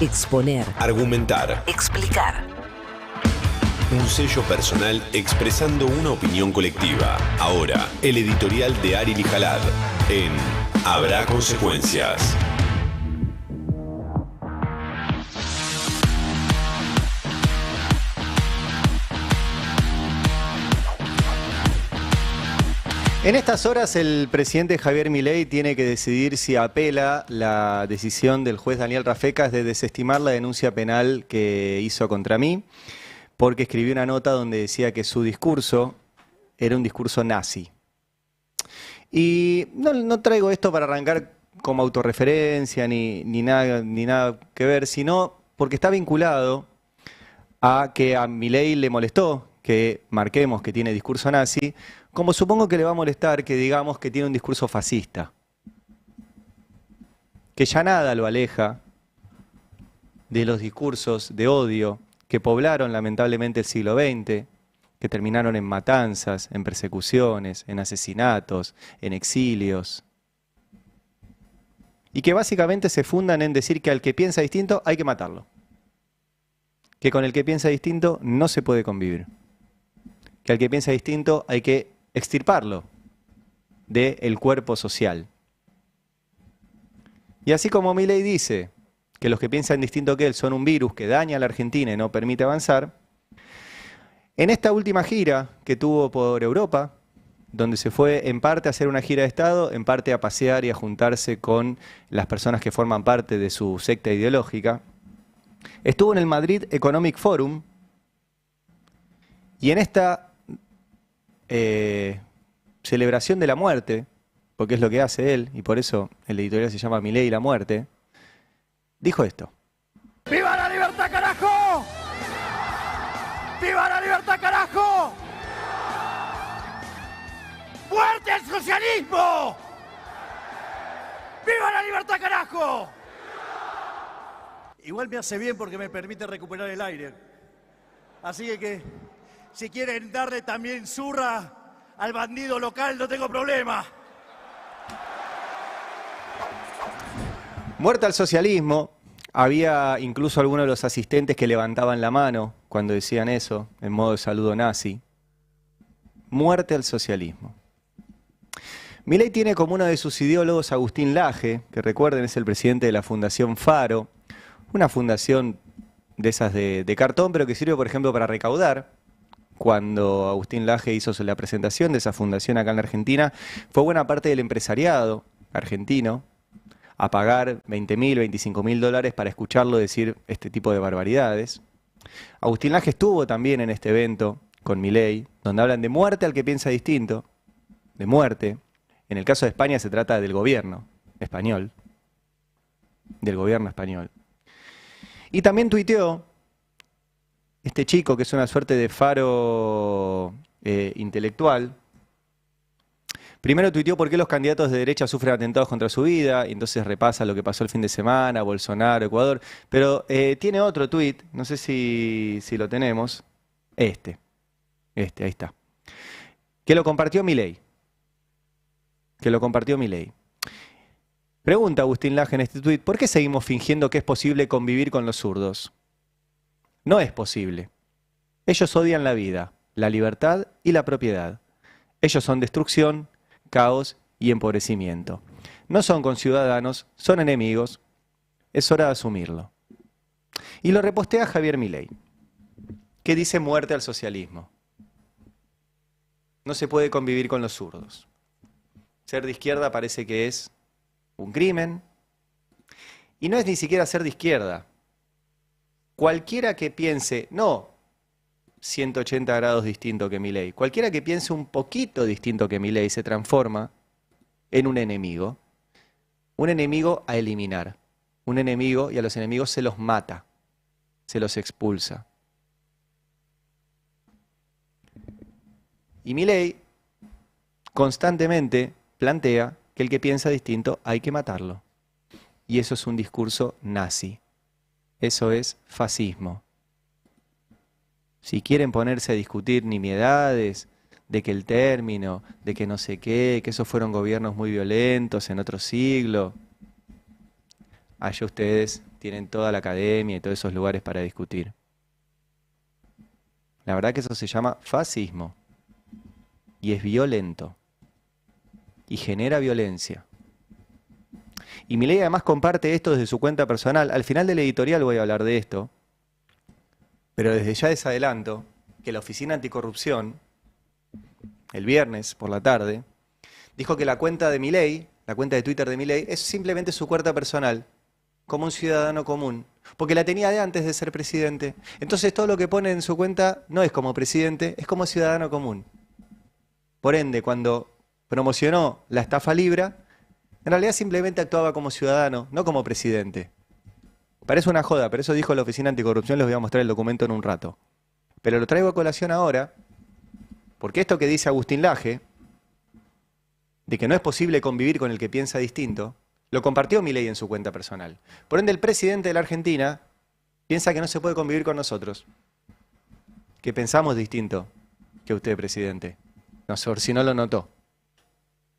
Exponer. Argumentar. Explicar. Un sello personal expresando una opinión colectiva. Ahora, el editorial de Ari Lijalad en Habrá Consecuencias. En estas horas el presidente Javier Milei tiene que decidir si apela la decisión del juez Daniel Rafecas de desestimar la denuncia penal que hizo contra mí, porque escribió una nota donde decía que su discurso era un discurso nazi. Y no traigo esto para arrancar como autorreferencia ni nada que ver, sino porque está vinculado a que a Milei le molestó que marquemos que tiene discurso nazi, como supongo que le va a molestar que digamos que tiene un discurso fascista. Que ya nada lo aleja de los discursos de odio que poblaron lamentablemente el siglo XX, que terminaron en matanzas, en persecuciones, en asesinatos, en exilios. Y que básicamente se fundan en decir que al que piensa distinto hay que matarlo. Que con el que piensa distinto no se puede convivir. Que al que piensa distinto hay que extirparlo del cuerpo social. Y así como Milei dice que los que piensan distinto que él son un virus que daña a la Argentina y no permite avanzar, en esta última gira que tuvo por Europa, donde se fue en parte a hacer una gira de Estado, en parte a pasear y a juntarse con las personas que forman parte de su secta ideológica, estuvo en el Madrid Economic Forum y en esta celebración de la muerte, porque es lo que hace él, y por eso el editorial se llama Milei y la muerte, dijo esto. ¡Viva la libertad, carajo! ¡Viva la libertad, carajo! ¡Muerte al socialismo! ¡Viva la libertad, carajo! Igual me hace bien porque me permite recuperar el aire. Así que si quieren darle también zurra al bandido local, no tengo problema. Muerte al socialismo. Había incluso algunos de los asistentes que levantaban la mano cuando decían eso, en modo de saludo nazi. Muerte al socialismo. Milei tiene como uno de sus ideólogos Agustín Laje, que recuerden es el presidente de la Fundación Faro, una fundación de esas de cartón, pero que sirve, por ejemplo, para recaudar. Cuando Agustín Laje hizo la presentación de esa fundación acá en la Argentina, fue buena parte del empresariado argentino a pagar 20.000, 25.000 dólares para escucharlo decir este tipo de barbaridades. Agustín Laje estuvo también en este evento con Milei, donde hablan de muerte al que piensa distinto, de muerte. En el caso de España se trata del gobierno español, del gobierno español. Y también tuiteó este chico que es una suerte de faro intelectual. Primero tuiteó por qué los candidatos de derecha sufren atentados contra su vida, y entonces repasa lo que pasó el fin de semana, Bolsonaro, Ecuador. Pero tiene otro tuit, no sé si lo tenemos, ahí está, que lo compartió Milei. Pregunta Agustín Laje en este tuit, ¿por qué seguimos fingiendo que es posible convivir con los zurdos? No es posible. Ellos odian la vida, la libertad y la propiedad. Ellos son destrucción, caos y empobrecimiento. No son conciudadanos, son enemigos. Es hora de asumirlo. Y lo repostea Javier Milei, que dice muerte al socialismo. No se puede convivir con los zurdos. Ser de izquierda parece que es un crimen. Y no es ni siquiera ser de izquierda. Cualquiera que piense, no 180 grados distinto que Milei, cualquiera que piense un poquito distinto que Milei se transforma en un enemigo a eliminar, un enemigo, y a los enemigos se los mata, se los expulsa. Y Milei constantemente plantea que el que piensa distinto hay que matarlo. Y eso es un discurso nazi. Eso es fascismo. Si quieren ponerse a discutir nimiedades, de que el término, de que no sé qué, que esos fueron gobiernos muy violentos en otro siglo, allá ustedes tienen toda la academia y todos esos lugares para discutir. La verdad que eso se llama fascismo. Y es violento. Y genera violencia. Y Milei además comparte esto desde su cuenta personal. Al final del editorial voy a hablar de esto. Pero desde ya les adelanto que la Oficina Anticorrupción, el viernes por la tarde, dijo que la cuenta de Milei, la cuenta de Twitter de Milei, es simplemente su cuenta personal, como un ciudadano común, porque la tenía de antes de ser presidente. Entonces todo lo que pone en su cuenta no es como presidente, es como ciudadano común. Por ende, cuando promocionó la estafa Libra, en realidad simplemente actuaba como ciudadano, no como presidente. Parece una joda, pero eso dijo la Oficina Anticorrupción, les voy a mostrar el documento en un rato. Pero lo traigo a colación ahora, porque esto que dice Agustín Laje, de que no es posible convivir con el que piensa distinto, lo compartió Milei en su cuenta personal. Por ende, el presidente de la Argentina piensa que no se puede convivir con nosotros, que pensamos distinto que usted, presidente. No sé si no lo notó.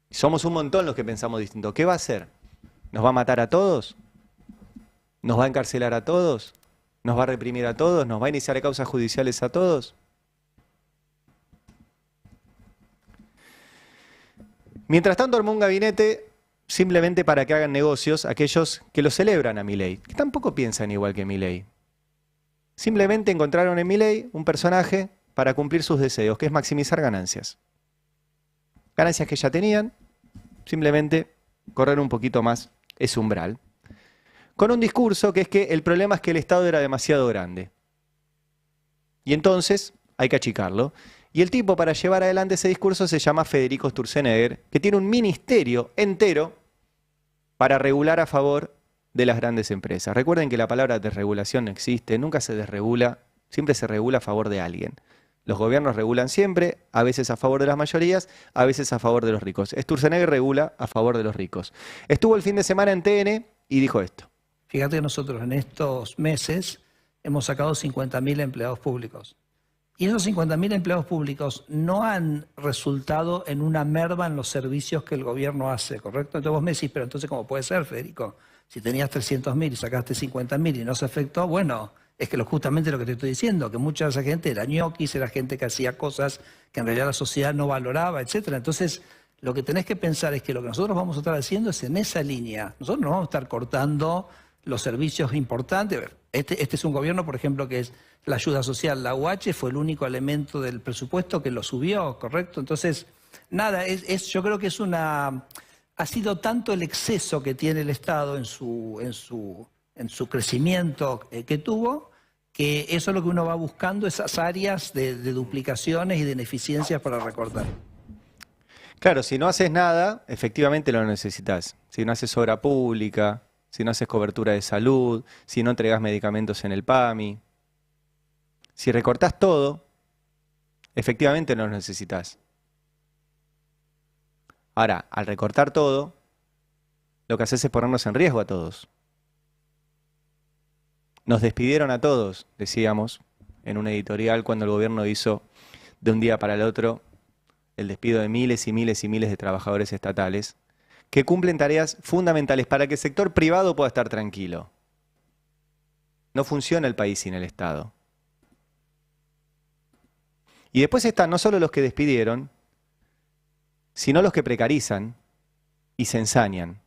Somos un montón los que pensamos distinto. ¿Qué va a hacer? ¿Nos va a matar a todos? ¿Nos va a encarcelar a todos? ¿Nos va a reprimir a todos? ¿Nos va a iniciar causas judiciales a todos? Mientras tanto, armó un gabinete simplemente para que hagan negocios aquellos que lo celebran a Milei, que tampoco piensan igual que Milei. Simplemente encontraron en Milei un personaje para cumplir sus deseos, que es maximizar ganancias. Ganancias que ya tenían, simplemente correr un poquito más ese umbral. Con un discurso que es que el problema es que el Estado era demasiado grande. Y entonces hay que achicarlo. Y el tipo para llevar adelante ese discurso se llama Federico Sturzenegger, que tiene un ministerio entero para regular a favor de las grandes empresas. Recuerden que la palabra desregulación no existe, nunca se desregula, siempre se regula a favor de alguien. Los gobiernos regulan siempre, a veces a favor de las mayorías, a veces a favor de los ricos. Sturzenegger regula a favor de los ricos. Estuvo el fin de semana en TN y dijo esto. Fíjate que nosotros en estos meses hemos sacado 50.000 empleados públicos. Y esos 50.000 empleados públicos no han resultado en una merma en los servicios que el gobierno hace, ¿correcto? Entonces vos me decís, pero entonces ¿cómo puede ser, Federico? Si tenías 300.000 y sacaste 50.000 y no se afectó, bueno, es que justamente lo que te estoy diciendo, que mucha de esa gente era ñoquis, era gente que hacía cosas que en realidad la sociedad no valoraba, etcétera. Entonces, lo que tenés que pensar es que lo que nosotros vamos a estar haciendo es en esa línea. Nosotros no vamos a estar cortando los servicios importantes. Este es un gobierno, por ejemplo, que es la ayuda social. La UH fue el único elemento del presupuesto que lo subió, ¿correcto? Entonces, nada, yo creo que ha sido tanto el exceso que tiene el Estado en su crecimiento que tuvo, que eso es lo que uno va buscando, esas áreas de duplicaciones y de ineficiencias para recortar. Claro, si no haces nada, efectivamente lo necesitas. Si no haces obra pública, si no haces cobertura de salud, si no entregas medicamentos en el PAMI, si recortás todo, efectivamente lo necesitas. Ahora, al recortar todo, lo que haces es ponernos en riesgo a todos. Nos despidieron a todos, decíamos, en un editorial cuando el gobierno hizo de un día para el otro el despido de miles y miles y miles de trabajadores estatales que cumplen tareas fundamentales para que el sector privado pueda estar tranquilo. No funciona el país sin el Estado. Y después están no solo los que despidieron, sino los que precarizan y se ensañan.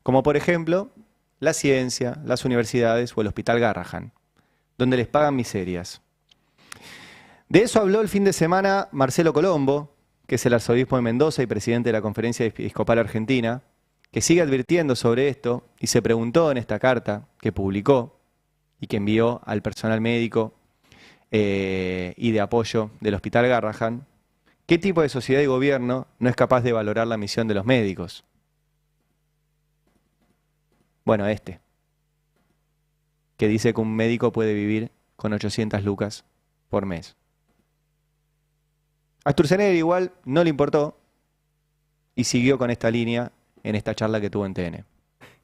Como por ejemplo, la ciencia, las universidades o el Hospital Garrahan, donde les pagan miserias. De eso habló el fin de semana Marcelo Colombo, que es el arzobispo de Mendoza y presidente de la Conferencia Episcopal Argentina, que sigue advirtiendo sobre esto y se preguntó en esta carta que publicó y que envió al personal médico y de apoyo del Hospital Garrahan, ¿qué tipo de sociedad y gobierno no es capaz de valorar la misión de los médicos? Bueno, que dice que un médico puede vivir con 800 lucas por mes. A Sturzenegger igual no le importó y siguió con esta línea en esta charla que tuvo en TN.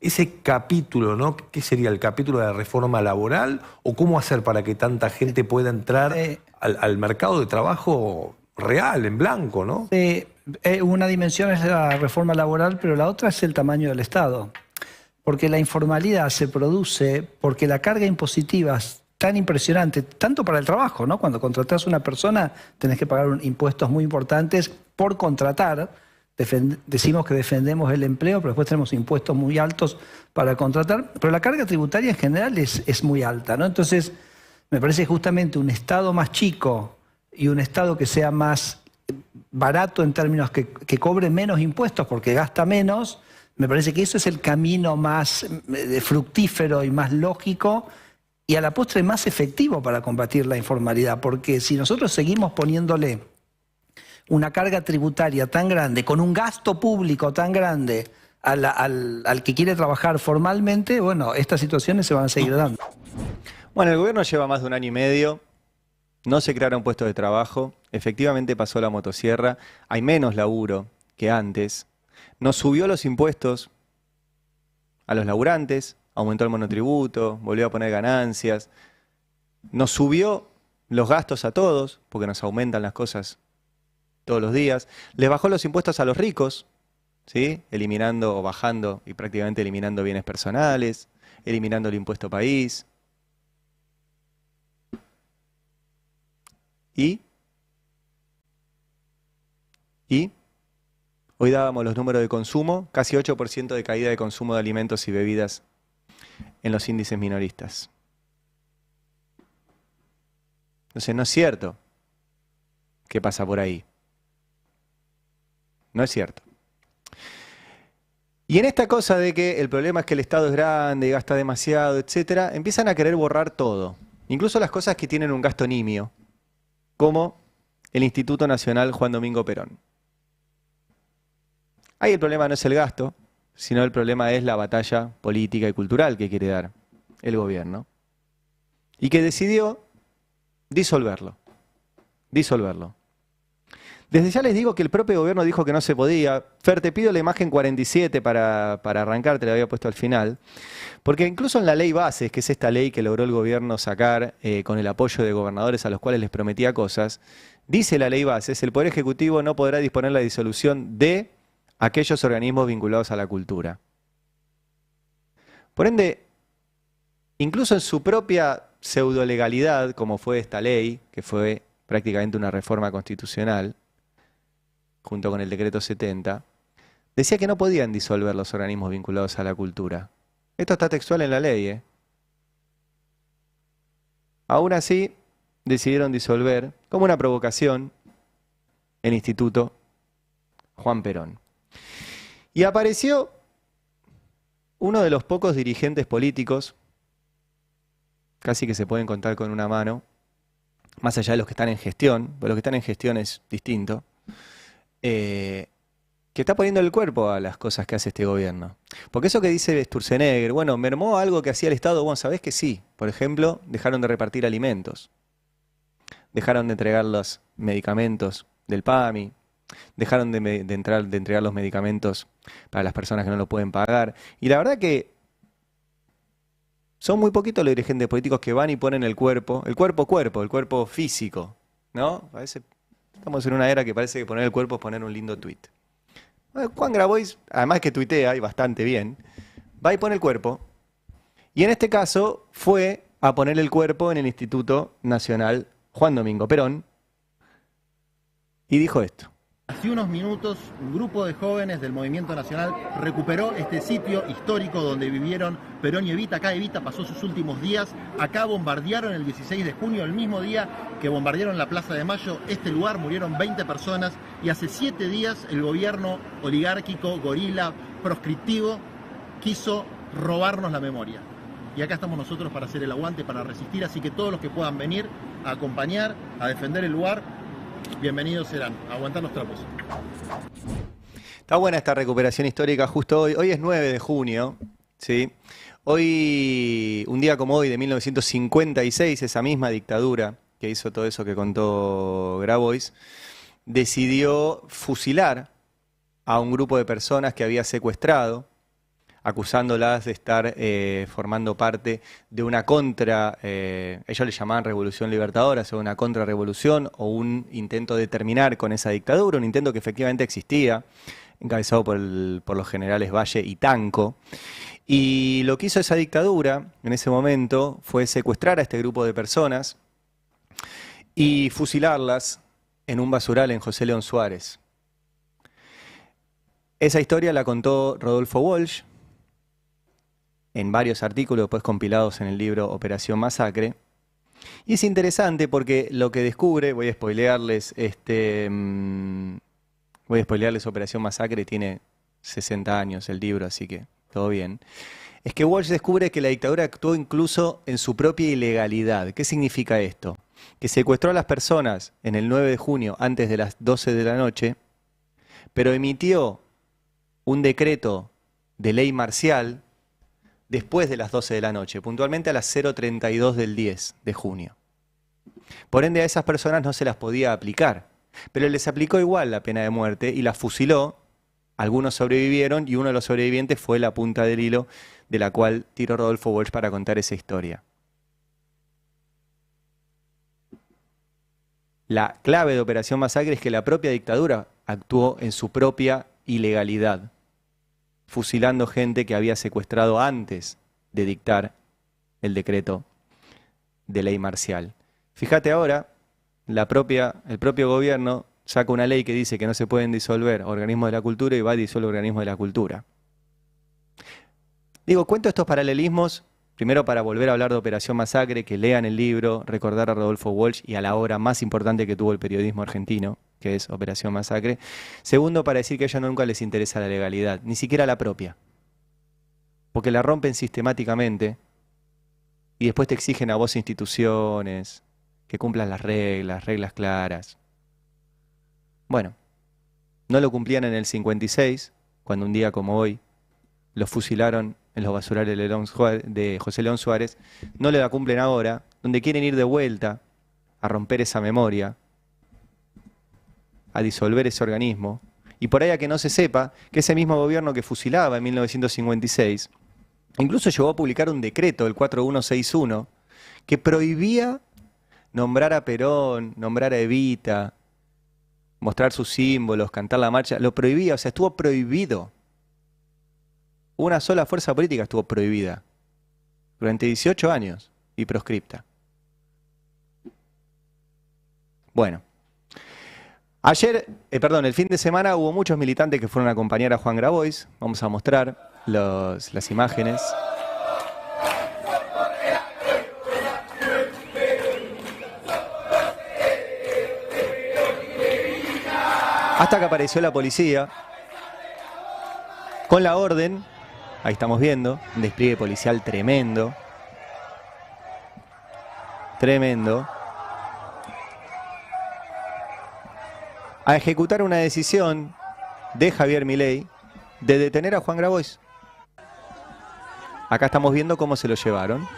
Ese capítulo, ¿no? ¿Qué sería el capítulo de la reforma laboral? ¿O cómo hacer para que tanta gente pueda entrar al mercado de trabajo real, en blanco, ¿no? Una dimensión es la reforma laboral, pero la otra es el tamaño del Estado. porque la informalidad se produce porque la carga impositiva es tan impresionante, tanto para el trabajo, ¿no? Cuando contratás a una persona tenés que pagar impuestos muy importantes por contratar. Decimos que defendemos el empleo, pero después tenemos impuestos muy altos para contratar, pero la carga tributaria en general es muy alta, ¿no? Entonces, me parece que justamente un Estado más chico y un Estado que sea más barato en términos que cobre menos impuestos porque gasta menos, me parece que eso es el camino más fructífero y más lógico y a la postre más efectivo para combatir la informalidad, porque si nosotros seguimos poniéndole una carga tributaria tan grande, con un gasto público tan grande al que quiere trabajar formalmente, bueno, estas situaciones se van a seguir dando. Bueno, el gobierno lleva más de 1 año y medio, no se crearon puestos de trabajo, efectivamente pasó la motosierra, hay menos laburo que antes, nos subió los impuestos a los laburantes, aumentó el monotributo, volvió a poner ganancias, nos subió los gastos a todos, porque nos aumentan las cosas todos los días, les bajó los impuestos a los ricos, ¿sí? Eliminando o bajando y prácticamente eliminando bienes personales, eliminando el impuesto país. Y hoy dábamos los números de consumo, casi 8% de caída de consumo de alimentos y bebidas en los índices minoristas. Entonces no es cierto que pasa por ahí. No es cierto. Y en esta cosa de que el problema es que el Estado es grande, gasta demasiado, etcétera, empiezan a querer borrar todo, incluso las cosas que tienen un gasto nimio, como el Instituto Nacional Juan Domingo Perón. Ahí el problema no es el gasto, sino el problema es la batalla política y cultural que quiere dar el gobierno. Y que decidió disolverlo. Desde ya les digo que el propio gobierno dijo que no se podía. Fer, te pido la imagen 47 para arrancar, te la había puesto al final. Porque incluso en la ley bases, que es esta ley que logró el gobierno sacar con el apoyo de gobernadores a los cuales les prometía cosas, dice la ley bases, el Poder Ejecutivo no podrá disponer la disolución de aquellos organismos vinculados a la cultura. Por ende, incluso en su propia pseudolegalidad, como fue esta ley, que fue prácticamente una reforma constitucional, junto con el decreto 70, decía que no podían disolver los organismos vinculados a la cultura. Esto está textual en la ley, Aún así, decidieron disolver, como una provocación, el Instituto Juan Perón. Y apareció uno de los pocos dirigentes políticos, casi que se pueden contar con una mano, más allá de los que están en gestión, porque los que están en gestión es distinto, que está poniendo el cuerpo a las cosas que hace este gobierno. Porque eso que dice Sturzenegger, bueno, mermó algo que hacía el Estado, bueno, ¿sabés que sí? Por ejemplo, dejaron de repartir alimentos, dejaron de entregar los medicamentos del PAMI, dejaron de entregar los medicamentos para las personas que no lo pueden pagar. Y la verdad que son muy poquitos los dirigentes políticos que van y ponen el cuerpo físico, ¿no? A veces estamos en una era que parece que poner el cuerpo es poner un lindo tuit. Juan Grabois, además que tuitea y bastante bien, va y pone el cuerpo. Y en este caso fue a poner el cuerpo en el Instituto Nacional Juan Domingo Perón y dijo esto. Hace unos minutos, un grupo de jóvenes del Movimiento Nacional recuperó este sitio histórico donde vivieron Perón y Evita. Acá Evita pasó sus últimos días. Acá bombardearon el 16 de junio, el mismo día que bombardearon la Plaza de Mayo. Este lugar murieron 20 personas y hace 7 días el gobierno oligárquico, gorila, proscriptivo, quiso robarnos la memoria. Y acá estamos nosotros para hacer el aguante, para resistir. Así que todos los que puedan venir a acompañar, a defender el lugar, bienvenidos serán. A aguantar los trapos. Está buena esta recuperación histórica justo hoy. Hoy es 9 de junio, ¿sí? Hoy, un día como hoy, de 1956, esa misma dictadura que hizo todo eso que contó Grabois, decidió fusilar a un grupo de personas que había secuestrado, acusándolas de estar formando parte de una ellos le llamaban Revolución Libertadora, o una contrarrevolución o un intento de terminar con esa dictadura, un intento que efectivamente existía encabezado por los generales Valle y Tanco. Y lo que hizo esa dictadura en ese momento fue secuestrar a este grupo de personas y fusilarlas en un basural en José León Suárez. Esa historia la contó Rodolfo Walsh en varios artículos después compilados en el libro Operación Masacre. Y es interesante porque lo que descubre, voy a spoilearles Operación Masacre, tiene 60 años el libro, así que todo bien. Es que Walsh descubre que la dictadura actuó incluso en su propia ilegalidad. ¿Qué significa esto? Que secuestró a las personas en el 9 de junio antes de las 12 de la noche, pero emitió un decreto de ley marcial después de las 12 de la noche, puntualmente a las 0:32 del 10 de junio. Por ende, a esas personas no se las podía aplicar, pero les aplicó igual la pena de muerte y las fusiló. Algunos sobrevivieron y uno de los sobrevivientes fue la punta del hilo de la cual tiró Rodolfo Walsh para contar esa historia. La clave de Operación Masacre es que la propia dictadura actuó en su propia ilegalidad, fusilando gente que había secuestrado antes de dictar el decreto de ley marcial. Fíjate ahora, el propio gobierno saca una ley que dice que no se pueden disolver organismos de la cultura y va a disolver organismos de la cultura. Digo, cuento estos paralelismos, primero para volver a hablar de Operación Masacre, que lean el libro, recordar a Rodolfo Walsh y a la obra más importante que tuvo el periodismo argentino, que es Operación Masacre. Segundo, para decir que a ellos nunca les interesa la legalidad, ni siquiera la propia. Porque la rompen sistemáticamente y después te exigen a vos instituciones que cumplan las reglas claras. Bueno, no lo cumplían en el 56, cuando un día como hoy los fusilaron en los basurales de José León Suárez. No la cumplen ahora, donde quieren ir de vuelta a romper esa memoria, a disolver ese organismo. Y por ahí a que no se sepa que ese mismo gobierno que fusilaba en 1956, incluso llegó a publicar un decreto, el 4161, que prohibía nombrar a Perón, nombrar a Evita, mostrar sus símbolos, cantar la marcha, lo prohibía, o sea, estuvo prohibido. Una sola fuerza política estuvo prohibida durante 18 años y proscripta. Bueno, el fin de semana hubo muchos militantes que fueron a acompañar a Juan Grabois. Vamos a mostrar las imágenes. Hasta que apareció la policía con la orden, ahí estamos viendo, un despliegue policial tremendo, a ejecutar una decisión de Javier Milei de detener a Juan Grabois. Acá estamos viendo cómo se lo llevaron.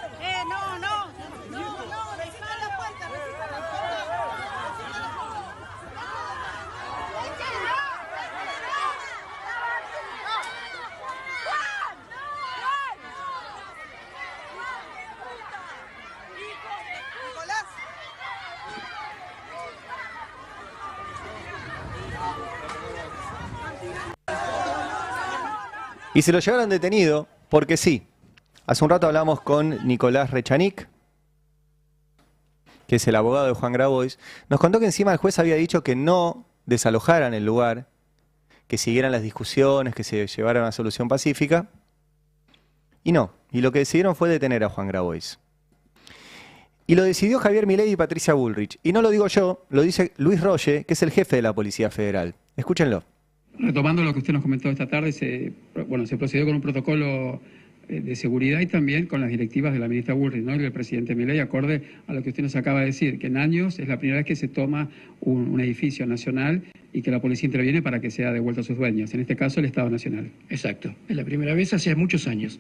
Y se lo llevaron detenido porque sí. Hace un rato hablamos con Nicolás Rechanik, que es el abogado de Juan Grabois. Nos contó que encima el juez había dicho que no desalojaran el lugar, que siguieran las discusiones, que se llevaran a una solución pacífica. Y no. Y lo que decidieron fue detener a Juan Grabois. Y lo decidió Javier Milei y Patricia Bullrich. Y no lo digo yo, lo dice Luis Rolle, que es el jefe de la Policía Federal. Escúchenlo. Retomando lo que usted nos comentó esta tarde, se procedió con un protocolo de seguridad y también con las directivas de la ministra Bullrich, ¿no?, y del presidente Milei, acorde a lo que usted nos acaba de decir, que en años es la primera vez que se toma un edificio nacional y que la policía interviene para que sea devuelto a sus dueños, en este caso el Estado Nacional. Exacto, es la primera vez hace muchos años,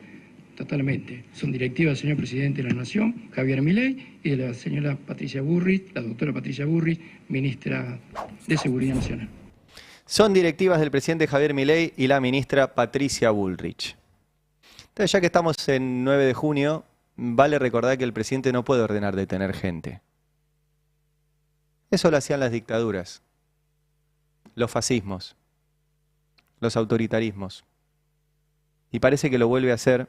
totalmente. Son directivas del señor presidente de la Nación, Javier Milei, y de la señora Patricia Bullrich, la doctora Patricia Bullrich, ministra de Seguridad Nacional. Son directivas del presidente Javier Milei y la ministra Patricia Bullrich. Entonces, ya que estamos en 9 de junio, vale recordar que el presidente no puede ordenar detener gente. Eso lo hacían las dictaduras, los fascismos los autoritarismos. Y parece que lo vuelve a hacer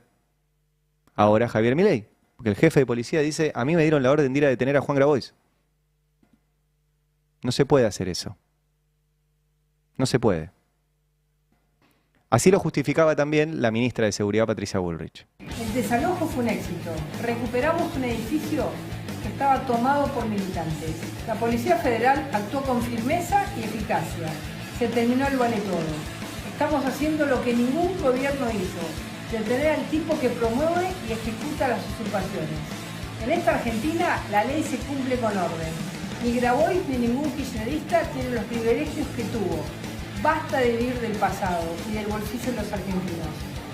ahora Javier Milei. Porque el jefe de policía dice, a mí me dieron la orden de ir a detener a Juan Grabois. No se puede hacer eso. No se puede. Así lo justificaba también la ministra de Seguridad, Patricia Bullrich. El desalojo fue un éxito. Recuperamos un edificio que estaba tomado por militantes. La Policía Federal actuó con firmeza y eficacia. Se terminó el vale todo. Estamos haciendo lo que ningún gobierno hizo: detener al tipo que promueve y ejecuta las usurpaciones. En esta Argentina la ley se cumple con orden. Ni Grabois ni ningún kirchnerista tiene los privilegios que tuvo. Basta de vivir del pasado y del bolsillo de los argentinos.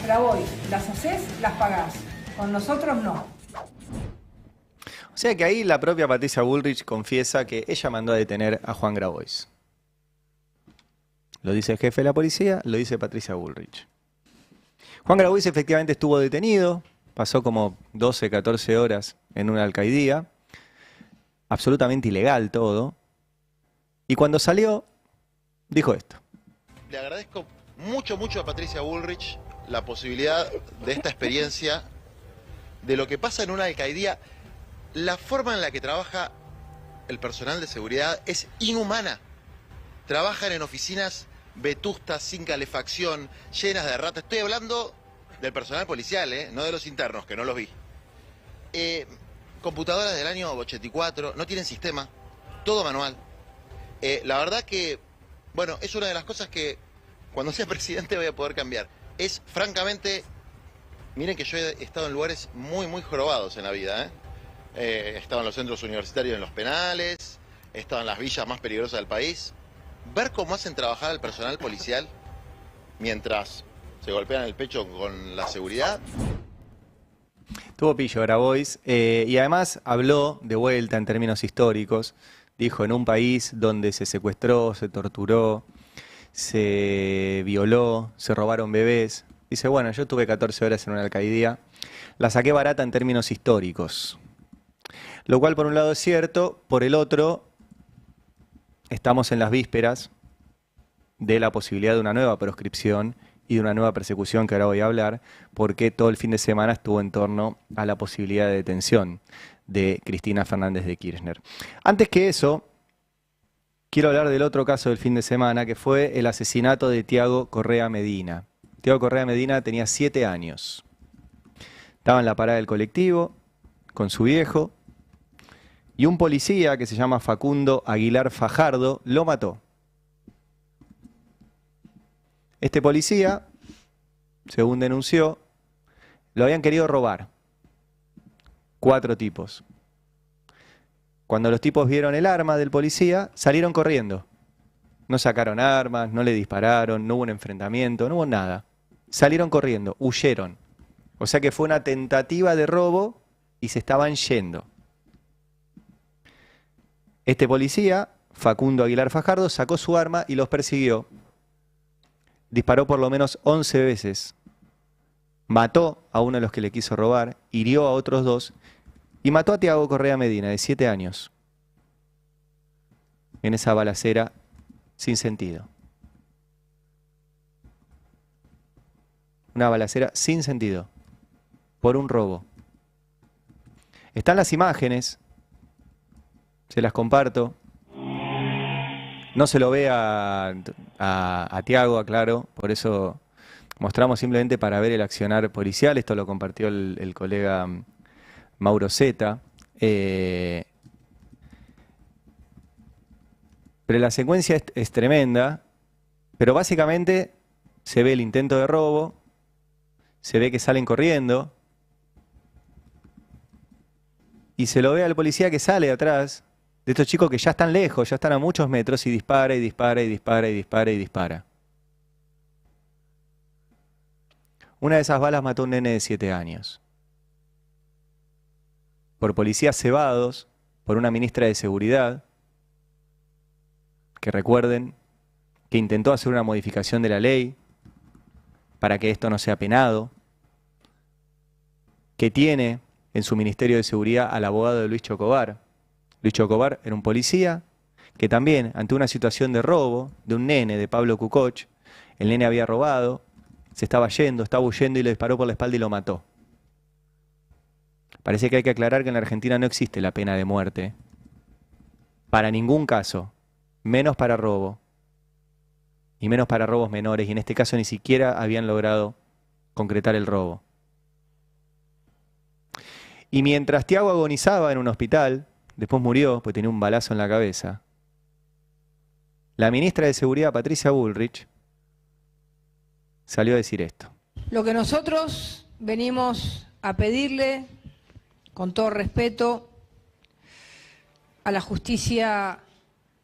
Grabois, las hacés, las pagás. Con nosotros no. O sea que ahí la propia Patricia Bullrich confiesa que ella mandó a detener a Juan Grabois. Lo dice el jefe de la policía, lo dice Patricia Bullrich. Juan Grabois efectivamente estuvo detenido, pasó como 12, 14 horas en una alcaidía, absolutamente ilegal todo, y cuando salió, dijo esto. Le agradezco mucho a Patricia Bullrich la posibilidad de esta experiencia, de lo que pasa en una alcaidía. La forma en la que trabaja el personal de seguridad es inhumana. Trabajan en oficinas vetustas, sin calefacción, llenas de ratas. Estoy hablando del personal policial, no de los internos, que no los vi. Computadoras del año 84, no tienen sistema, todo manual. La verdad que, bueno, es una de las cosas que cuando sea presidente voy a poder cambiar. Es francamente, miren que yo he estado en lugares muy jorobados en la vida, he estado en los centros universitarios, en los penales, he estado en las villas más peligrosas del país. Ver cómo hacen trabajar al personal policial mientras se golpean el pecho con la seguridad. Tuvo pillo Grabois y además habló de vuelta en términos históricos. Dijo, en un país donde se secuestró, se torturó, se violó, se robaron bebés. Dice, bueno, yo tuve 14 horas en una alcaidía, la saqué barata en términos históricos. Lo cual por un lado es cierto, por el otro estamos en las vísperas de la posibilidad de una nueva proscripción y de una nueva persecución que ahora voy a hablar, porque todo el fin de semana estuvo en torno a la posibilidad de detención de Cristina Fernández de Kirchner. Antes que eso, quiero hablar del otro caso del fin de semana, que fue el asesinato de Tiago Correa Medina. Tiago Correa Medina tenía 7 años. Estaba en la parada del colectivo con su viejo y un policía que se llama Facundo Aguilar Fajardo lo mató. Este policía, según denunció, lo habían querido robar. 4 tipos. Cuando los tipos vieron el arma del policía, salieron corriendo. No sacaron armas, no le dispararon, no hubo un enfrentamiento, no hubo nada. Salieron corriendo, huyeron. O sea que fue una tentativa de robo y se estaban yendo. Este policía, Facundo Aguilar Fajardo, sacó su arma y los persiguió. Disparó por lo menos 11 veces. Mató a uno de los que le quiso robar, hirió a otros 2 y mató a Tiago Correa Medina, de 7 años. En esa balacera sin sentido. Una balacera sin sentido. Por un robo. Están las imágenes. Se las comparto. No se lo ve a Tiago, aclaro. Por eso mostramos simplemente para ver el accionar policial. Esto lo compartió el colega Mauro Zeta. Pero la secuencia es tremenda. Pero básicamente se ve el intento de robo. Se ve que salen corriendo. Y se lo ve al policía que sale atrás de estos chicos que ya están lejos, ya están a muchos metros, y dispara, y dispara, y dispara, y dispara, y dispara. Una de esas balas mató a un nene de 7 años. Por policías cebados, por una ministra de Seguridad, que recuerden que intentó hacer una modificación de la ley para que esto no sea penado, que tiene en su Ministerio de Seguridad al abogado de Luis Chocobar. Luis Chocobar era un policía que también, ante una situación de robo de un nene de Pablo Cucoch, El nene había robado, se estaba yendo, estaba huyendo y le disparó por la espalda y lo mató. Parece que hay que aclarar que en la Argentina no existe la pena de muerte. Para ningún caso, menos para robo. Y menos para robos menores, y en este caso ni siquiera habían logrado concretar el robo. Y mientras Tiago agonizaba en un hospital, después murió porque tenía un balazo en la cabeza, la ministra de Seguridad, Patricia Bullrich, salió a decir esto. Lo que nosotros venimos a pedirle, con todo respeto, a la justicia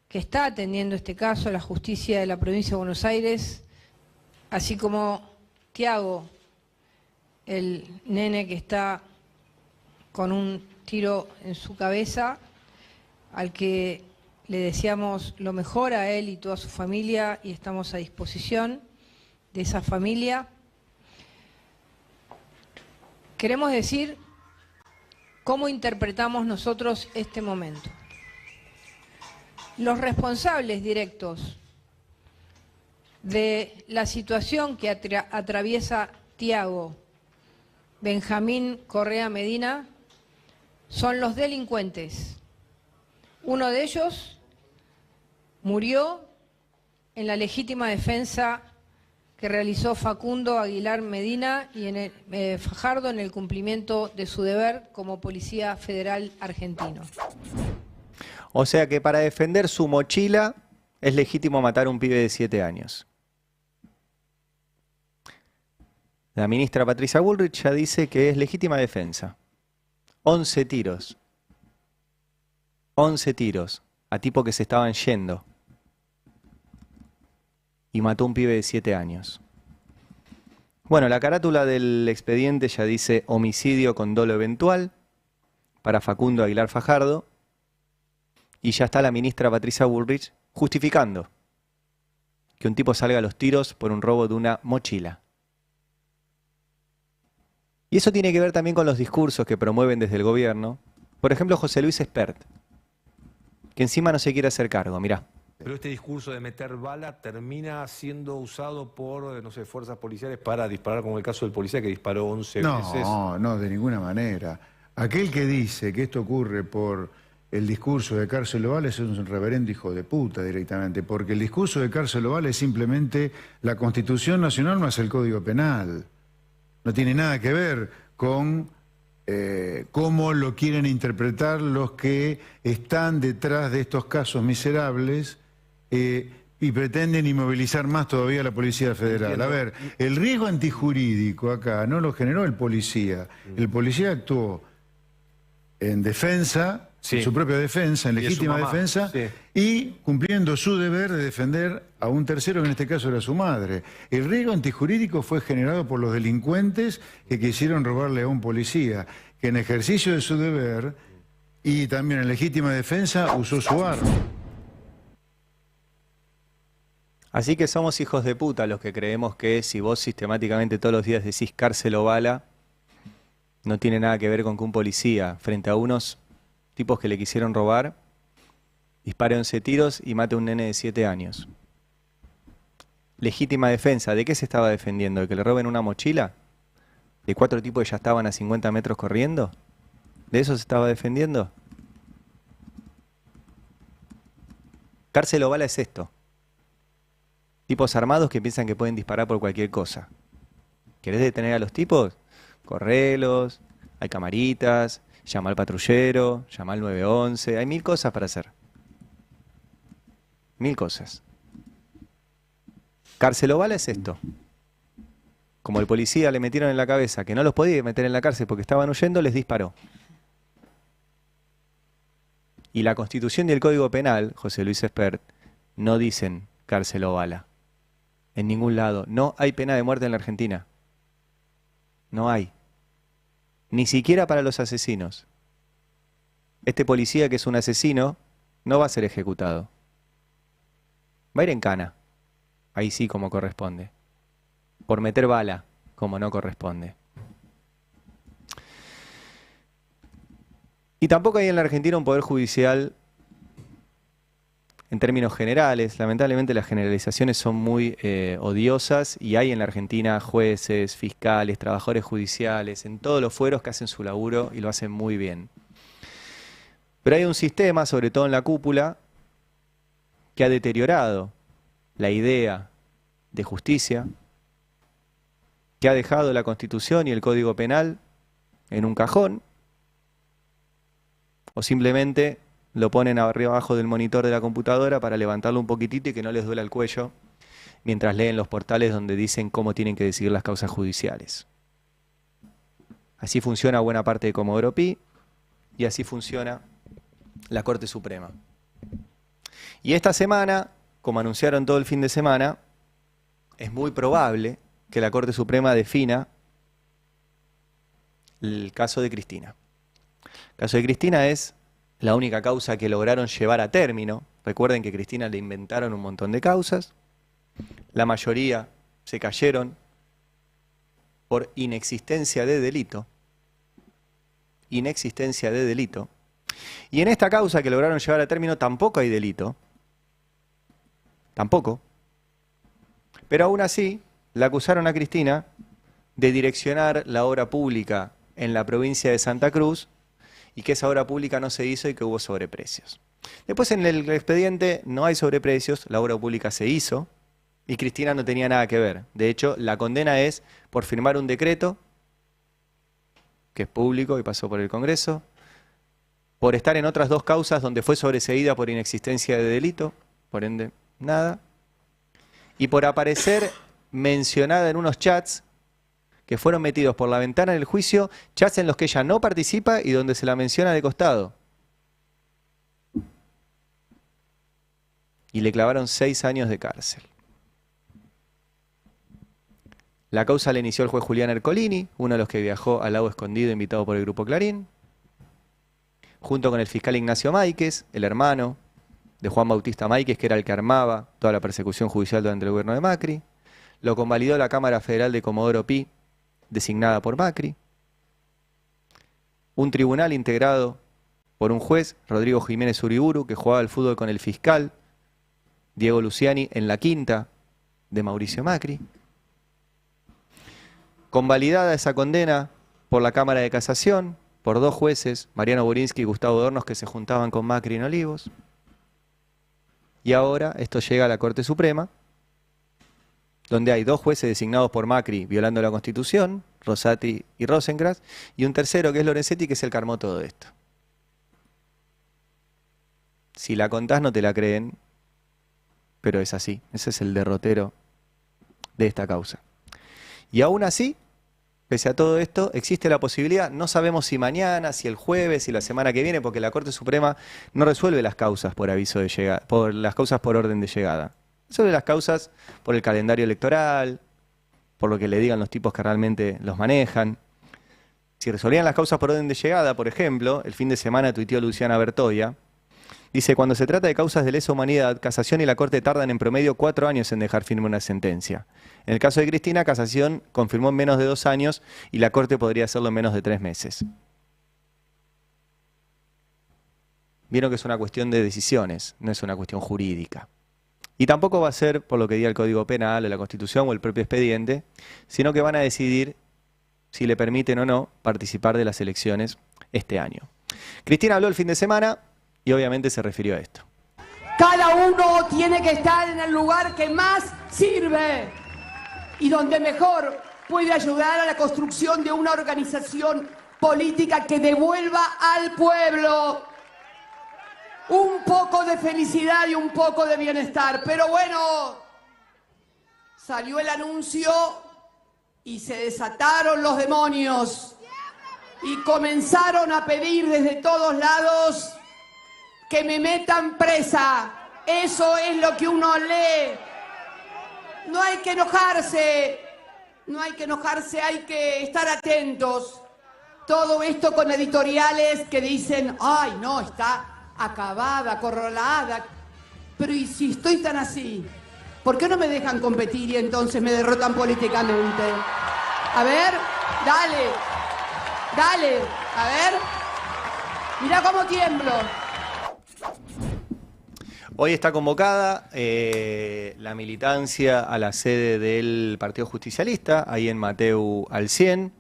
que está atendiendo este caso, a la justicia de la provincia de Buenos Aires, así como Tiago, el nene que está con un tiro en su cabeza, al que le deseamos lo mejor a él y toda su familia y estamos a disposición de esa familia. Queremos decir cómo interpretamos nosotros este momento. Los responsables directos de la situación que atraviesa Tiago Benjamín Correa Medina son los delincuentes. Uno de ellos murió en la legítima defensa que realizó Facundo Aguilar Medina y Fajardo en el cumplimiento de su deber como Policía Federal argentino. O sea que para defender su mochila es legítimo matar a un pibe de 7 años. La ministra Patricia Bullrich ya dice que es legítima defensa. 11 tiros. 11 tiros a tipos que se estaban yendo. Y mató a un pibe de 7 años. Bueno, la carátula del expediente ya dice homicidio con dolo eventual para Facundo Aguilar Fajardo. Y ya está la ministra Patricia Bullrich justificando que un tipo salga a los tiros por un robo de una mochila. Y eso tiene que ver también con los discursos que promueven desde el gobierno. Por ejemplo, José Luis Espert, que encima no se quiere hacer cargo, mirá. Pero este discurso de meter bala termina siendo usado por, no sé, fuerzas policiales para disparar, como el caso del policía que disparó 11 veces. No, de ninguna manera. Aquel que dice que esto ocurre por el discurso de Cárcel Oval es un reverendo hijo de puta directamente, porque el discurso de Cárcel Oval es simplemente la Constitución Nacional más el Código Penal. No tiene nada que ver con cómo lo quieren interpretar los que están detrás de estos casos miserables y pretenden inmovilizar más todavía a la Policía Federal. Entiendo. A ver, el riesgo antijurídico acá no lo generó el policía. El policía actuó en defensa, Sí. en su propia defensa, en Y de su legítima mamá, defensa, sí. y cumpliendo su deber de defender a un tercero, que en este caso era su madre. El riesgo antijurídico fue generado por los delincuentes que quisieron robarle a un policía, que en ejercicio de su deber y también en legítima defensa usó su arma. Así que somos hijos de puta los que creemos que si vos sistemáticamente todos los días decís cárcel o bala, no tiene nada que ver con que un policía, frente a unos tipos que le quisieron robar, dispare 11 tiros y mate a un nene de 7 años. Legítima defensa, ¿de qué se estaba defendiendo? ¿De que le roben una mochila? ¿De 4 tipos que ya estaban a 50 metros corriendo? ¿De eso se estaba defendiendo? Cárcel o bala es esto. Tipos armados que piensan que pueden disparar por cualquier cosa. ¿Querés detener a los tipos? Correlos, hay camaritas, llama al patrullero, llama al 911, hay 1000 cosas para hacer. 1000 cosas. Cárcel o bala es esto. Como el policía le metieron en la cabeza que no los podía meter en la cárcel porque estaban huyendo, les disparó. Y la Constitución y el Código Penal, José Luis Espert, no dicen cárcel o bala. En ningún lado. No hay pena de muerte en la Argentina. No hay. Ni siquiera para los asesinos. Este policía que es un asesino no va a ser ejecutado. Va a ir en cana. Ahí sí como corresponde. Por meter bala como no corresponde. Y tampoco hay en la Argentina un poder judicial en términos generales. Lamentablemente las generalizaciones son muy odiosas y hay en la Argentina jueces, fiscales, trabajadores judiciales, en todos los fueros que hacen su laburo y lo hacen muy bien. Pero hay un sistema, sobre todo en la cúpula, que ha deteriorado la idea de justicia, que ha dejado la Constitución y el Código Penal en un cajón, o simplemente lo ponen arriba abajo del monitor de la computadora para levantarlo un poquitito y que no les duela el cuello mientras leen los portales donde dicen cómo tienen que decidir las causas judiciales. Así funciona buena parte de Comodoro Pi y así funciona la Corte Suprema. Y esta semana, como anunciaron todo el fin de semana, es muy probable que la Corte Suprema defina el caso de Cristina. El caso de Cristina es la única causa que lograron llevar a término. Recuerden que a Cristina le inventaron un montón de causas. La mayoría se cayeron por inexistencia de delito. Inexistencia de delito. Y en esta causa que lograron llevar a término tampoco hay delito. Tampoco. Pero aún así, la acusaron a Cristina de direccionar la obra pública en la provincia de Santa Cruz y que esa obra pública no se hizo y que hubo sobreprecios. Después en el expediente no hay sobreprecios, la obra pública se hizo y Cristina no tenía nada que ver. De hecho, la condena es por firmar un decreto, que es público y pasó por el Congreso, por estar en otras dos causas donde fue sobreseída por inexistencia de delito, por ende, nada, y por aparecer mencionada en unos chats que fueron metidos por la ventana del juicio, chats en los que ella no participa y donde se la menciona de costado. Y le clavaron 6 años de cárcel. La causa la inició el juez Julián Ercolini, uno de los que viajó al Lago Escondido invitado por el Grupo Clarín, junto con el fiscal Ignacio Máiquez, el hermano de Juan Bautista Máiquez, que era el que armaba toda la persecución judicial durante el gobierno de Macri. Lo convalidó la Cámara Federal de Comodoro Pi, designada por Macri. Un tribunal integrado por un juez, Rodrigo Jiménez Uriburu, que jugaba al fútbol con el fiscal Diego Luciani en la quinta de Mauricio Macri. Convalidada esa condena por la Cámara de Casación, por 2 jueces, Mariano Burinsky y Gustavo Dornos, que se juntaban con Macri en Olivos. Y ahora esto llega a la Corte Suprema, donde hay 2 jueces designados por Macri violando la Constitución, Rosati y Rosenkrantz, y un tercero que es Lorenzetti, que es el que armó todo esto. Si la contás no te la creen, pero es así. Ese es el derrotero de esta causa. Y aún así, pese a todo esto, existe la posibilidad, no sabemos si mañana, si el jueves, si la semana que viene, porque la Corte Suprema no resuelve las causas por aviso de llegada, por las causas por orden de llegada. Resuelve las causas por el calendario electoral, por lo que le digan los tipos que realmente los manejan. Si resolvían las causas por orden de llegada, por ejemplo, el fin de semana tuiteó Luciana Bertoia, dice: cuando se trata de causas de lesa humanidad, Casación y la Corte tardan en promedio 4 años en dejar firme una sentencia. En el caso de Cristina, Casación confirmó en menos de 2 años y la Corte podría hacerlo en menos de 3 meses. Vieron que es una cuestión de decisiones, no es una cuestión jurídica. Y tampoco va a ser por lo que diga el Código Penal o la Constitución o el propio expediente, sino que van a decidir si le permiten o no participar de las elecciones este año. Cristina habló el fin de semana y obviamente se refirió a esto. Cada uno tiene que estar en el lugar que más sirve y donde mejor puede ayudar a la construcción de una organización política que devuelva al pueblo un poco de felicidad y un poco de bienestar. Pero bueno, salió el anuncio y se desataron los demonios y comenzaron a pedir desde todos lados que me metan presa. Eso es lo que uno lee. No hay que enojarse, no hay que enojarse, hay que estar atentos. Todo esto con editoriales que dicen: ay, no, está acabada, acorralada. Pero ¿y si estoy tan así? ¿Por qué no me dejan competir y entonces me derrotan políticamente? A ver, dale, dale, a ver. Mirá cómo tiemblo. Hoy está convocada la militancia a la sede del Partido Justicialista, ahí en Mateu al 100,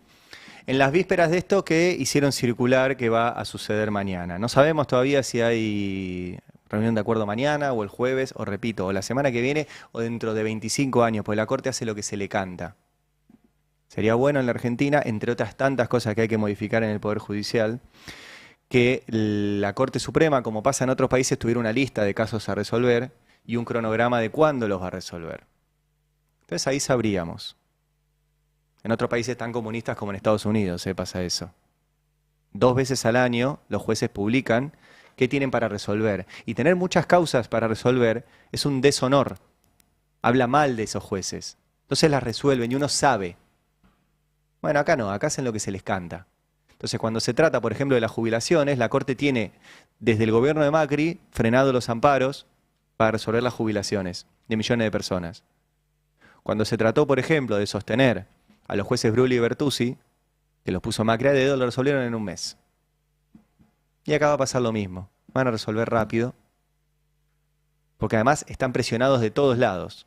en las vísperas de esto que hicieron circular que va a suceder mañana. No sabemos todavía si hay reunión de acuerdo mañana o el jueves, o repito, o la semana que viene o dentro de 25 años, porque la Corte hace lo que se le canta. Sería bueno en la Argentina, entre otras tantas cosas que hay que modificar en el Poder Judicial, que la Corte Suprema, como pasa en otros países, tuviera una lista de casos a resolver y un cronograma de cuándo los va a resolver. Entonces ahí sabríamos. En otros países tan comunistas como en Estados Unidos pasa eso. 2 veces al año los jueces publican qué tienen para resolver. Y tener muchas causas para resolver es un deshonor. Habla mal de esos jueces. Entonces las resuelven y uno sabe. Bueno, acá no, acá hacen lo que se les canta. Entonces, cuando se trata, por ejemplo, de las jubilaciones, la Corte tiene, desde el gobierno de Macri, frenado los amparos para resolver las jubilaciones de millones de personas. Cuando se trató, por ejemplo, de sostener a los jueces Brulli y Bertuzzi, que los puso Macri a dedo, lo resolvieron en un mes. Y acá va a pasar lo mismo. Van a resolver rápido, porque además están presionados de todos lados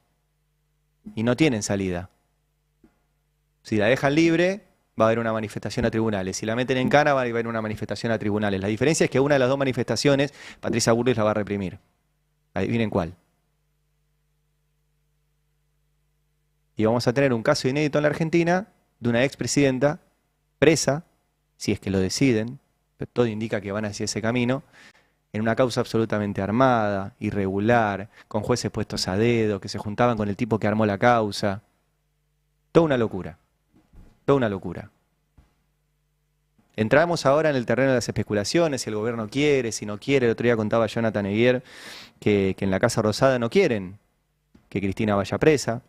y no tienen salida. Si la dejan libre, va a haber una manifestación a tribunales. Si la meten en cana, va a haber una manifestación a tribunales. La diferencia es que una de las 2 manifestaciones, Patricia Bullrich la va a reprimir. Adivinen cuál. Y vamos a tener un caso inédito en la Argentina de una expresidenta presa, si es que lo deciden, pero todo indica que van hacia ese camino, en una causa absolutamente armada, irregular, con jueces puestos a dedo, que se juntaban con el tipo que armó la causa. Toda una locura. Toda una locura. Entramos ahora en el terreno de las especulaciones, si el gobierno quiere, si no quiere. El otro día contaba Jonathan Eguier que en la Casa Rosada no quieren que Cristina vaya presa,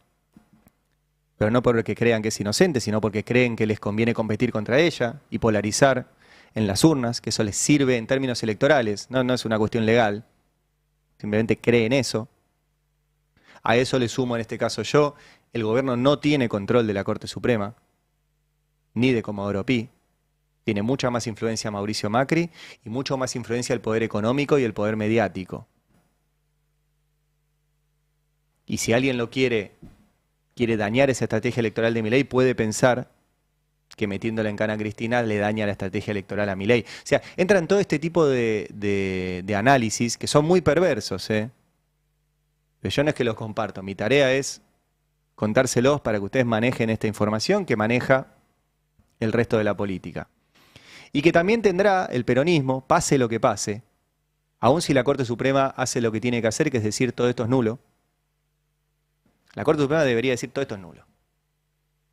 pero no porque crean que es inocente, sino porque creen que les conviene competir contra ella y polarizar en las urnas, que eso les sirve en términos electorales, no es una cuestión legal, simplemente creen eso. A eso le sumo en este caso yo, el gobierno no tiene control de la Corte Suprema, ni de Comodoro Pi. Tiene mucha más influencia Mauricio Macri y mucho más influencia el poder económico y el poder mediático. Y si alguien lo quiere dañar esa estrategia electoral de Milei, puede pensar que metiéndola en cana a Cristina le daña la estrategia electoral a Milei. O sea, entran todo este tipo de análisis que son muy perversos, Pero yo no es que los comparto. Mi tarea es contárselos para que ustedes manejen esta información que maneja el resto de la política. Y que también tendrá el peronismo, pase lo que pase, aun si la Corte Suprema hace lo que tiene que hacer, que es decir todo esto es nulo. La Corte Suprema debería decir todo esto es nulo.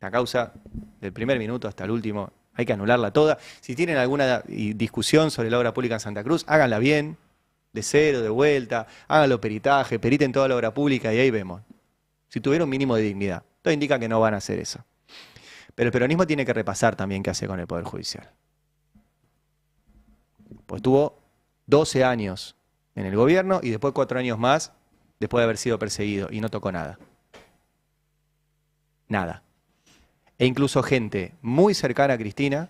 La causa, del primer minuto hasta el último, hay que anularla toda. Si tienen alguna discusión sobre la obra pública en Santa Cruz, háganla bien, de cero, de vuelta, háganlo peritaje, periten toda la obra pública y ahí vemos. Si tuviera un mínimo de dignidad. Todo indica que no van a hacer eso. Pero el peronismo tiene que repasar también qué hace con el Poder Judicial. Pues tuvo 12 años en el gobierno y después 4 años más después de haber sido perseguido y no tocó nada. Nada. E incluso gente muy cercana a Cristina,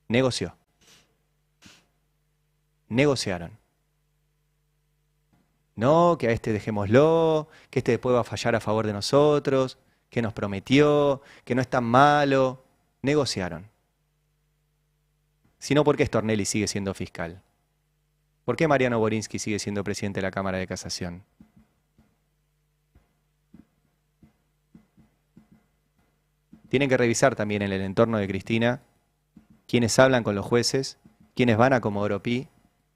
negoció. Negociaron. No, que a este dejémoslo, que este después va a fallar a favor de nosotros, que nos prometió, que no es tan malo. Negociaron. Si no, ¿por qué Stornelli sigue siendo fiscal? ¿Por qué Mariano Borinsky sigue siendo presidente de la Cámara de Casación? Tienen que revisar también en el entorno de Cristina quiénes hablan con los jueces, quiénes van a Comodoro Pi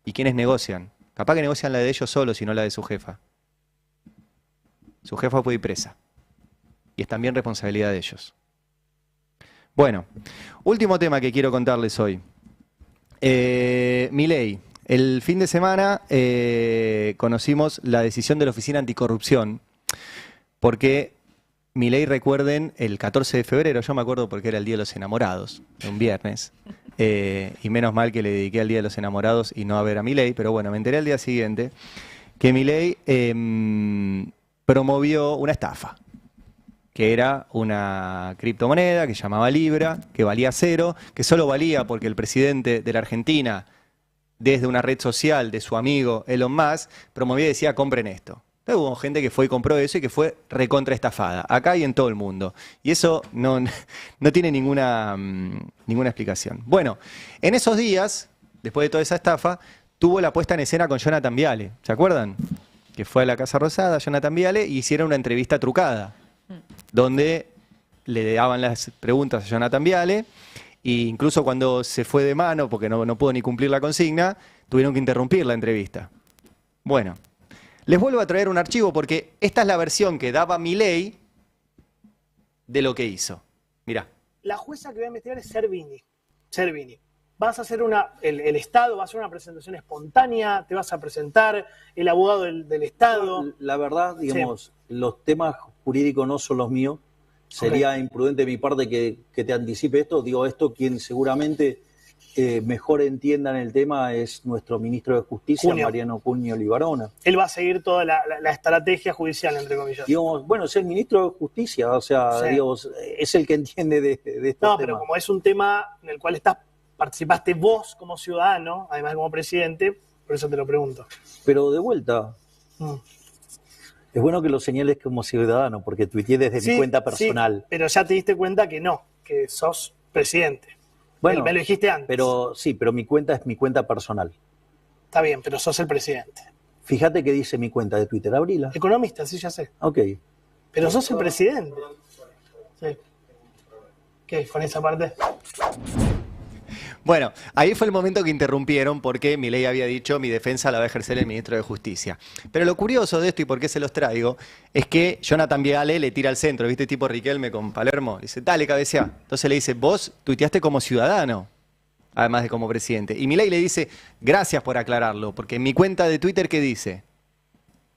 y quiénes negocian. Capaz que negocian la de ellos solos y no la de su jefa. Su jefa puede ir presa. Y es también responsabilidad de ellos. Bueno, último tema que quiero contarles hoy. Milei. El fin de semana conocimos la decisión de la Oficina Anticorrupción, porque Milei, recuerden, el 14 de febrero, yo me acuerdo porque era el Día de los Enamorados, un viernes, y menos mal que le dediqué al Día de los Enamorados y no a ver a Milei, pero bueno, me enteré al día siguiente que Milei promovió una estafa, que era una criptomoneda que se llamaba Libra, que valía 0, que solo valía porque el presidente de la Argentina desde una red social de su amigo Elon Musk, promovía y decía, compren esto. Entonces hubo gente que fue y compró eso y que fue recontra estafada, acá y en todo el mundo. Y eso no tiene ninguna explicación. Bueno, en esos días, después de toda esa estafa, tuvo la puesta en escena con Jonathan Viale, ¿se acuerdan? Que fue a la Casa Rosada, Jonathan Viale, y hicieron una entrevista trucada, donde le daban las preguntas a Jonathan Viale, e incluso cuando se fue de mano, porque no pudo ni cumplir la consigna, tuvieron que interrumpir la entrevista. Bueno, les vuelvo a traer un archivo porque esta es la versión que daba Milei de lo que hizo. Mirá. La jueza que voy a investigar es Servini. Vas a hacer el Estado va a hacer una presentación espontánea, te vas a presentar, el abogado del Estado. La verdad, digamos, los temas jurídicos no son los míos. Sería imprudente de mi parte que te anticipe esto. Digo, esto quien seguramente mejor entienda en el tema es nuestro ministro de Justicia, Mariano Cunio Libarona. Él va a seguir toda la estrategia judicial, entre comillas. Digamos, bueno, es el ministro de Justicia, o sea, digamos, es el que entiende de estos temas. No, pero como es un tema en el cual participaste vos como ciudadano, además como presidente, por eso te lo pregunto. Pero de vuelta, es bueno que lo señales como ciudadano, porque tuiteé desde mi cuenta personal. Sí, pero ya te diste cuenta que no, que sos presidente. Bueno, me lo dijiste antes. Pero sí, pero mi cuenta es mi cuenta personal. Está bien, pero sos el presidente. Fíjate que dice mi cuenta de Twitter, abrila. Economista, sí, ya sé. Ok. Pero sos el presidente. Sí. ¿Qué? ¿Con esa parte? Bueno, ahí fue el momento que interrumpieron porque Milei había dicho mi defensa la va a ejercer el ministro de Justicia. Pero lo curioso de esto y por qué se los traigo es que Jonathan Viale le tira al centro, ¿viste? Tipo Riquelme con Palermo. Le dice, dale, cabecea. Entonces le dice, vos tuiteaste como ciudadano, además de como presidente. Y Milei le dice, gracias por aclararlo, porque en mi cuenta de Twitter, ¿qué dice?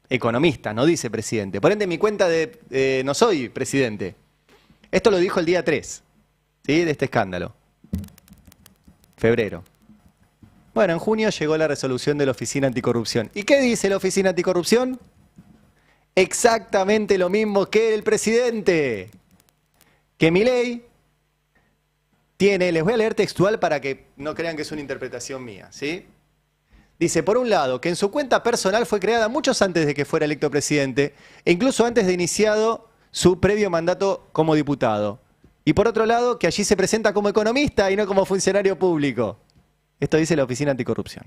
Economista, no dice presidente. Por ende, en mi cuenta no soy presidente. Esto lo dijo el día 3, ¿sí? De este escándalo. Febrero. Bueno, en junio llegó la resolución de la Oficina Anticorrupción. ¿Y qué dice la Oficina Anticorrupción? Exactamente lo mismo que el presidente. Que Milei tiene, les voy a leer textual para que no crean que es una interpretación mía, ¿sí? Dice, por un lado, que en su cuenta personal fue creada muchos antes de que fuera electo presidente, e incluso antes de iniciado su previo mandato como diputado. Y por otro lado, que allí se presenta como economista y no como funcionario público. Esto dice la Oficina Anticorrupción.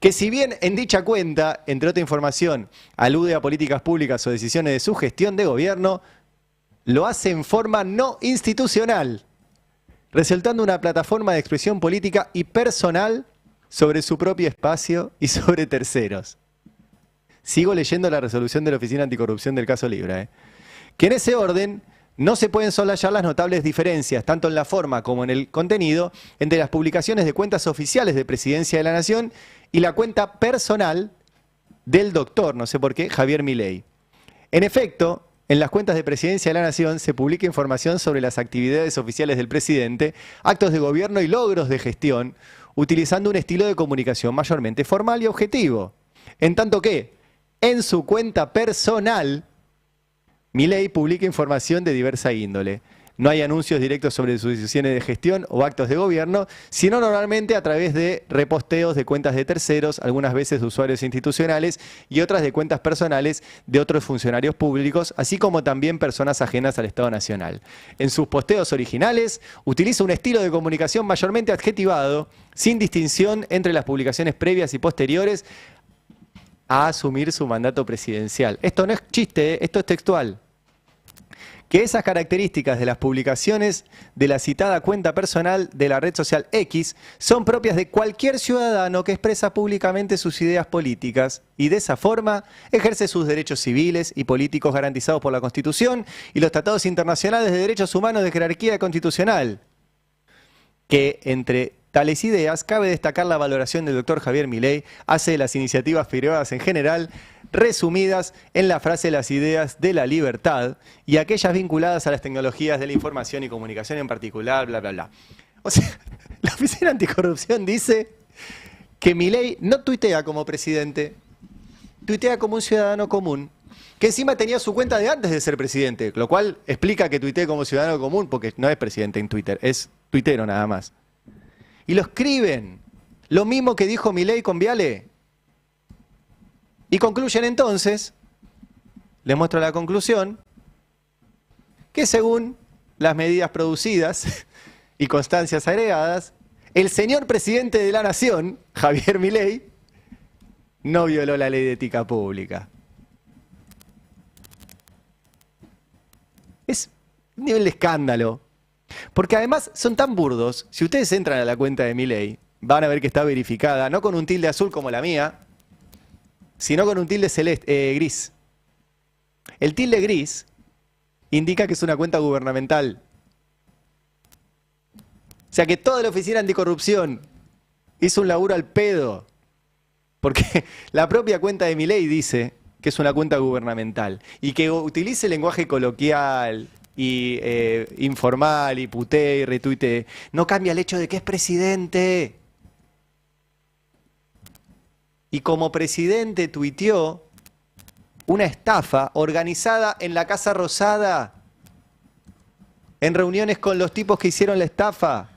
Que si bien en dicha cuenta, entre otra información, alude a políticas públicas o decisiones de su gestión de gobierno, lo hace en forma no institucional, resultando una plataforma de expresión política y personal sobre su propio espacio y sobre terceros. Sigo leyendo la resolución de la Oficina Anticorrupción del caso Libra. Que en ese orden no se pueden soslayar las notables diferencias, tanto en la forma como en el contenido, entre las publicaciones de cuentas oficiales de Presidencia de la Nación y la cuenta personal del doctor, no sé por qué, Javier Milei. En efecto, en las cuentas de Presidencia de la Nación se publica información sobre las actividades oficiales del presidente, actos de gobierno y logros de gestión, utilizando un estilo de comunicación mayormente formal y objetivo. En tanto que, en su cuenta personal, Milei publica información de diversa índole. No hay anuncios directos sobre sus decisiones de gestión o actos de gobierno, sino normalmente a través de reposteos de cuentas de terceros, algunas veces de usuarios institucionales y otras de cuentas personales de otros funcionarios públicos, así como también personas ajenas al Estado Nacional. En sus posteos originales utiliza un estilo de comunicación mayormente adjetivado, sin distinción entre las publicaciones previas y posteriores a asumir su mandato presidencial. Esto no es chiste, esto es textual. Que esas características de las publicaciones de la citada cuenta personal de la red social X son propias de cualquier ciudadano que expresa públicamente sus ideas políticas y de esa forma ejerce sus derechos civiles y políticos garantizados por la Constitución y los tratados internacionales de derechos humanos de jerarquía constitucional. Que entre tales ideas, cabe destacar la valoración del doctor Javier Milei hace de las iniciativas privadas en general, resumidas en la frase las ideas de la libertad y aquellas vinculadas a las tecnologías de la información y comunicación en particular, bla, bla, bla. O sea, la Oficina Anticorrupción dice que Milei no tuitea como presidente, tuitea como un ciudadano común, que encima tenía su cuenta de antes de ser presidente, lo cual explica que tuitee como ciudadano común porque no es presidente en Twitter, es tuitero nada más. Y lo escriben. Lo mismo que dijo Milei con Viale. Y concluyen entonces, les muestro la conclusión, que según las medidas producidas y constancias agregadas, el señor presidente de la Nación, Javier Milei, no violó la ley de ética pública. Es un nivel de escándalo. Porque además son tan burdos, si ustedes entran a la cuenta de Milei, van a ver que está verificada, no con un tilde azul como la mía, sino con un tilde celeste, gris. El tilde gris indica que es una cuenta gubernamental. O sea que toda la Oficina Anticorrupción hizo un laburo al pedo. Porque la propia cuenta de Milei dice que es una cuenta gubernamental. Y que utilice lenguaje coloquial y informal y putee y retuitee, no cambia el hecho de que es presidente. Y como presidente tuiteó una estafa organizada en la Casa Rosada, en reuniones con los tipos que hicieron la estafa,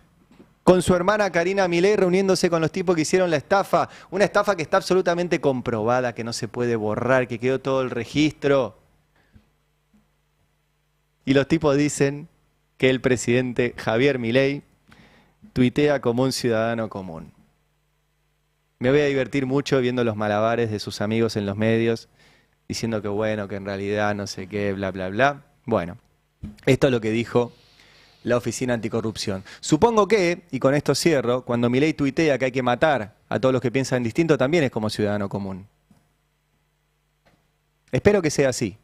con su hermana Karina Milei reuniéndose con los tipos que hicieron la estafa, una estafa que está absolutamente comprobada, que no se puede borrar, que quedó todo el registro. Y los tipos dicen que el presidente Javier Milei tuitea como un ciudadano común. Me voy a divertir mucho viendo los malabares de sus amigos en los medios, diciendo que bueno, que en realidad no sé qué, bla, bla, bla. Bueno, esto es lo que dijo la Oficina Anticorrupción. Supongo que, y con esto cierro, cuando Milei tuitea que hay que matar a todos los que piensan distinto, también es como ciudadano común. Espero que sea así.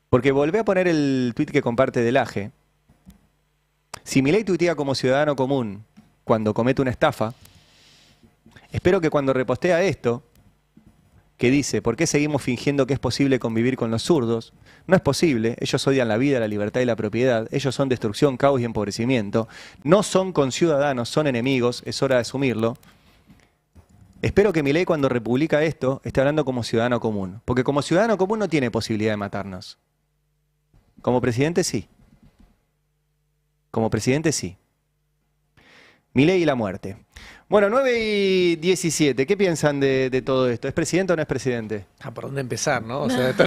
Porque volví a poner el tuit que comparte del AGE. Si Milei tuitea como ciudadano común cuando comete una estafa, espero que cuando repostea esto, que dice, ¿por qué seguimos fingiendo que es posible convivir con los zurdos? No es posible, ellos odian la vida, la libertad y la propiedad, ellos son destrucción, caos y empobrecimiento, no son conciudadanos, son enemigos, es hora de asumirlo. Espero que Milei cuando republica esto esté hablando como ciudadano común, porque como ciudadano común no tiene posibilidad de matarnos. Como presidente sí. Como presidente sí. Milei y la muerte. Bueno, 9:17. ¿Qué piensan de todo esto? ¿Es presidente o no es presidente? ¿Por dónde empezar, no? O sea,